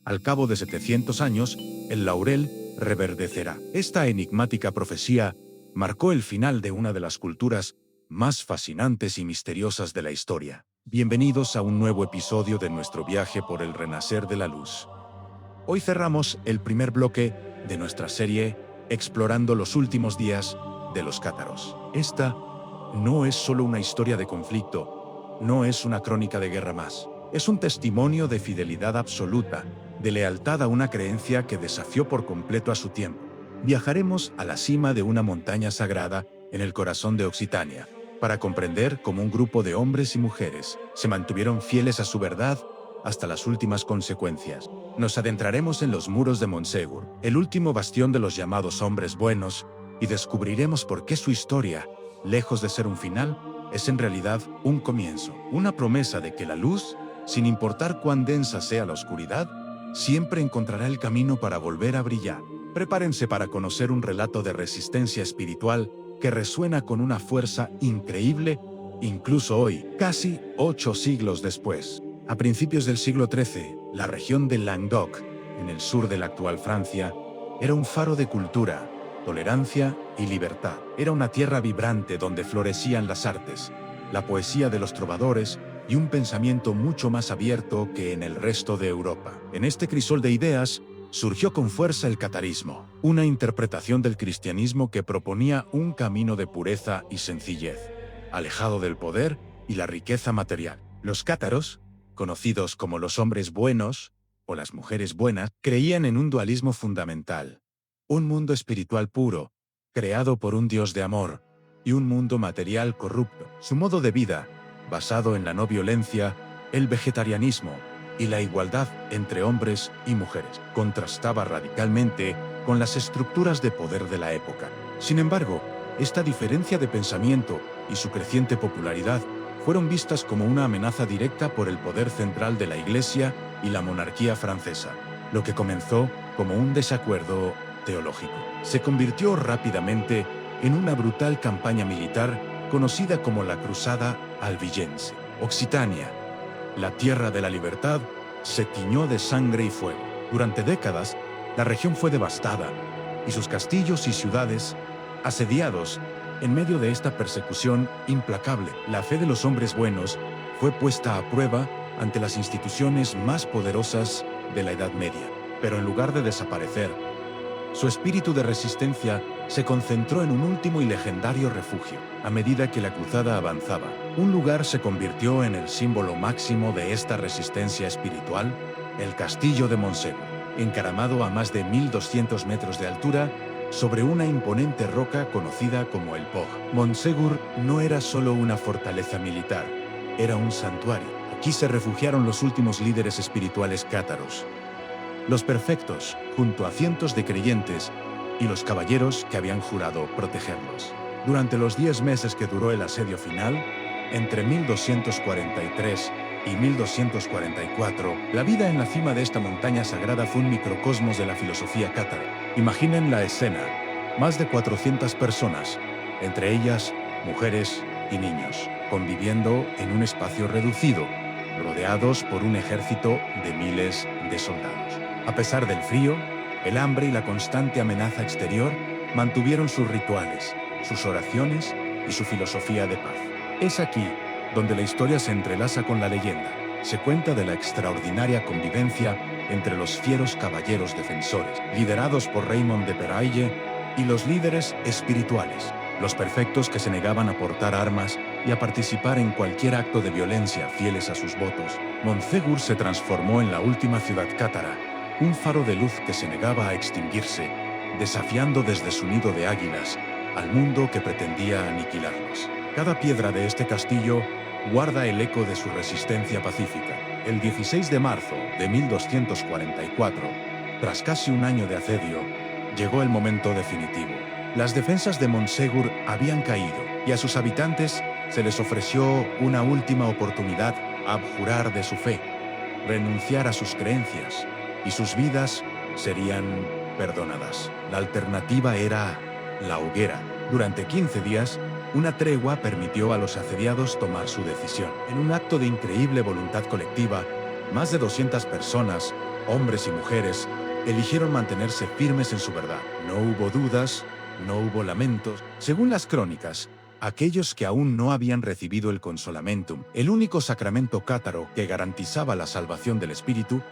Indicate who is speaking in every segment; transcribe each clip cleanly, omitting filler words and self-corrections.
Speaker 1: Al cabo de 700 años, el laurel reverdecerá. Esta enigmática profecía marcó el final de una de las culturas más fascinantes y misteriosas de la historia. Bienvenidos a un nuevo episodio de nuestro viaje por el renacer de la luz. Hoy cerramos el primer bloque de nuestra serie explorando los últimos días de los cátaros. Esta no es solo una historia de conflicto, no es una crónica de guerra más. Es un testimonio de fidelidad absoluta, de lealtad a una creencia que desafió por completo a su tiempo. Viajaremos a la cima de una montaña sagrada en el corazón de Occitania, para comprender cómo un grupo de hombres y mujeres se mantuvieron fieles a su verdad hasta las últimas consecuencias. Nos adentraremos en los muros de Montségur, el último bastión de los llamados hombres buenos, y descubriremos por qué su historia, lejos de ser un final, es en realidad un comienzo, una promesa de que la luz, sin importar cuán densa sea la oscuridad, siempre encontrará el camino para volver a brillar. Prepárense para conocer un relato de resistencia espiritual que resuena con una fuerza increíble, incluso hoy, casi 8 siglos después. A principios del siglo XIII, la región de Languedoc, en el sur de la actual Francia, era un faro de cultura, tolerancia y libertad. Era una tierra vibrante donde florecían las artes, la poesía de los trovadores y un pensamiento mucho más abierto que en el resto de Europa. En este crisol de ideas, surgió con fuerza el catarismo, una interpretación del cristianismo que proponía un camino de pureza y sencillez, alejado del poder y la riqueza material. Los cátaros, conocidos como los hombres buenos o las mujeres buenas, creían en un dualismo fundamental: un mundo espiritual puro, creado por un Dios de amor, y un mundo material corrupto. Su modo de vida, basado en la no violencia, el vegetarianismo y la igualdad entre hombres y mujeres, contrastaba radicalmente con las estructuras de poder de la época. Sin embargo, esta diferencia de pensamiento y su creciente popularidad fueron vistas como una amenaza directa por el poder central de la Iglesia y la monarquía francesa. Lo que comenzó como un desacuerdo teológico se convirtió rápidamente en una brutal campaña militar conocida como la Cruzada Albigense. Occitania, la tierra de la libertad, se tiñó de sangre y fuego. Durante décadas, la región fue devastada y sus castillos y ciudades asediados. En medio de esta persecución implacable, la fe de los hombres buenos fue puesta a prueba ante las instituciones más poderosas de la Edad Media. Pero en lugar de desaparecer, su espíritu de resistencia se concentró en un último y legendario refugio. A medida que la cruzada avanzaba, un lugar se convirtió en el símbolo máximo de esta resistencia espiritual: el castillo de Montségur, encaramado a más de 1200 metros de altura, sobre una imponente roca conocida como el Pog. Montségur no era solo una fortaleza militar, era un santuario. Aquí se refugiaron los últimos líderes espirituales cátaros, los perfectos, junto a cientos de creyentes y los caballeros que habían jurado protegerlos. Durante los 10 meses que duró el asedio final, entre 1243 y 1244, la vida en la cima de esta montaña sagrada fue un microcosmos de la filosofía cátara. Imaginen la escena: más de 400 personas, entre ellas mujeres y niños, conviviendo en un espacio reducido, rodeados por un ejército de miles de soldados. A pesar del frío, el hambre y la constante amenaza exterior, mantuvieron sus rituales, sus oraciones y su filosofía de paz. Es aquí donde la historia se entrelaza con la leyenda. Se cuenta de la extraordinaria convivencia entre los fieros caballeros defensores, liderados por Raymond de Peraille, y los líderes espirituales, los perfectos que se negaban a portar armas y a participar en cualquier acto de violencia, fieles a sus votos. Montségur se transformó en la última ciudad cátara, un faro de luz que se negaba a extinguirse, desafiando desde su nido de águilas al mundo que pretendía aniquilarlos. Cada piedra de este castillo guarda el eco de su resistencia pacífica. El 16 de marzo de 1244, tras casi un año de asedio, llegó el momento definitivo. Las defensas de Montségur habían caído y a sus habitantes se les ofreció una última oportunidad: abjurar de su fe, renunciar a sus creencias, y sus vidas serían perdonadas. La alternativa era la hoguera. Durante 15 días, una tregua permitió a los asediados tomar su decisión. En un acto de increíble voluntad colectiva, más de 200 personas, hombres y mujeres, eligieron mantenerse firmes en su verdad. No hubo dudas, no hubo lamentos. Según las crónicas, aquellos que aún no habían recibido el consolamentum, el único sacramento cátaro que garantizaba la salvación del espíritu,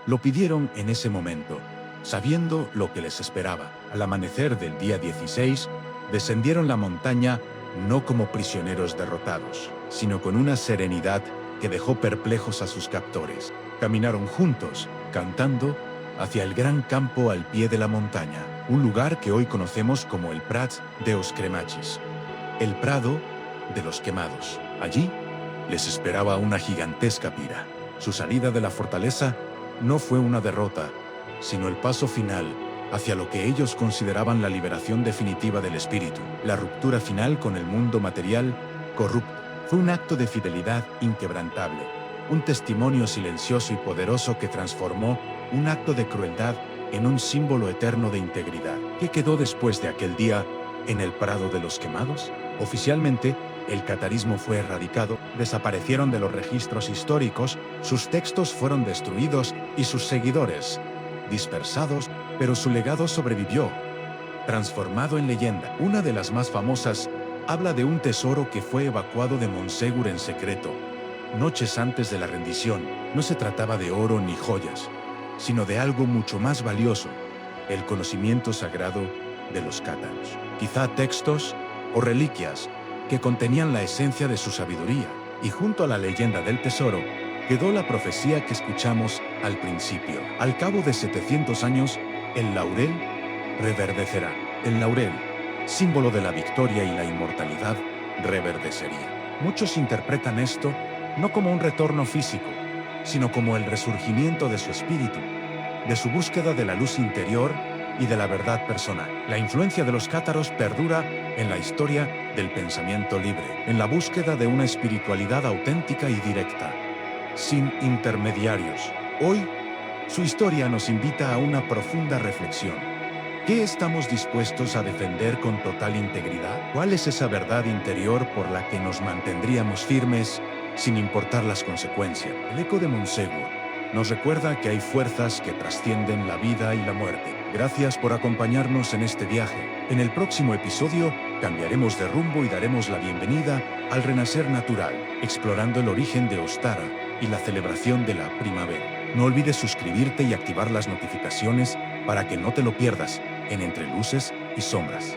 Speaker 1: lo pidieron en ese momento, sabiendo lo que les esperaba. Al amanecer del día 16, descendieron la montaña no como prisioneros derrotados, sino con una serenidad que dejó perplejos a sus captores. Caminaron juntos, cantando, hacia el gran campo al pie de la montaña, un lugar que hoy conocemos como el Prat dels Cremats, el Prado de los Quemados. Allí les esperaba una gigantesca pira. Su salida de la fortaleza no fue una derrota, sino el paso final hacia lo que ellos consideraban la liberación definitiva del espíritu, la ruptura final con el mundo material corrupto. Fue un acto de fidelidad inquebrantable, un testimonio silencioso y poderoso que transformó un acto de crueldad en un símbolo eterno de integridad. ¿Qué quedó después de aquel día en el Prado de los Quemados? Oficialmente, el catarismo fue erradicado, desaparecieron de los registros históricos, sus textos fueron destruidos y sus seguidores dispersados, pero su legado sobrevivió, transformado en leyenda. Una de las más famosas habla de un tesoro que fue evacuado de Montsegur en secreto, noches antes de la rendición. No se trataba de oro ni joyas, sino de algo mucho más valioso, el conocimiento sagrado de los cátaros. Quizá textos o reliquias que contenían la esencia de su sabiduría, y junto a la leyenda del tesoro, quedó la profecía que escuchamos al principio. Al cabo de 700 años, el laurel reverdecerá. El laurel, símbolo de la victoria y la inmortalidad, reverdecería. Muchos interpretan esto no como un retorno físico, sino como el resurgimiento de su espíritu, de su búsqueda de la luz interior y de la verdad personal. La influencia de los cátaros perdura en la historia del pensamiento libre, en la búsqueda de una espiritualidad auténtica y directa, sin intermediarios. Hoy, su historia nos invita a una profunda reflexión. ¿Qué estamos dispuestos a defender con total integridad? ¿Cuál es esa verdad interior por la que nos mantendríamos firmes sin importar las consecuencias? El eco de Montsegur nos recuerda que hay fuerzas que trascienden la vida y la muerte. Gracias por acompañarnos en este viaje. En el próximo episodio cambiaremos de rumbo y daremos la bienvenida al renacer natural, explorando el origen de Ostara y la celebración de la primavera. No olvides suscribirte y activar las notificaciones para que no te lo pierdas en Entre Luces y Sombras.